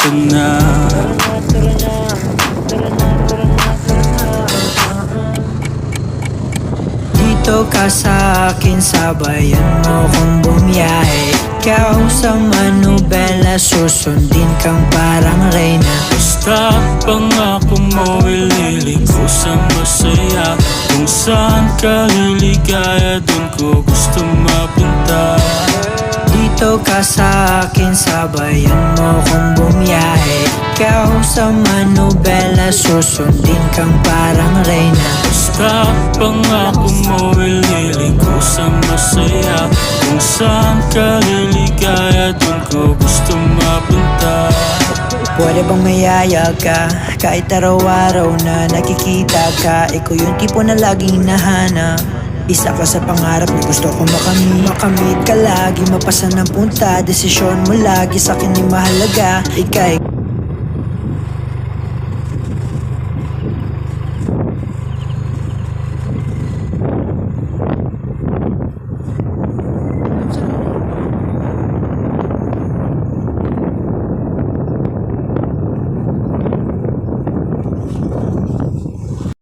ka na. Dito ka sa akin, sabayan mo kong bumiyahe. Ikaw sa manubela, susundin kang parang reyna. Basta pangako mo, ililiko sa masaya. Kung saan ka liligaya, dun ko gusto mapunta. Dito ka sa akin, sabayan mo kong bumiyahe. Ikaw sa manubela, susundin kang parang reyna. Basta pangako mo, ililiko sa masaya. Kung saan ka liligaya, dun ko gusto mapunta. Pwede bang mayaya ka? Kahit araw-araw na nakikita ka, ikaw yung tipo na laging hinahanap. Isa ka sa pangarap na gusto ko makamit. Makamit ka lagi, mapasan ng punta. Desisyon mo lagi sa'kin ay mahalaga. Ika'y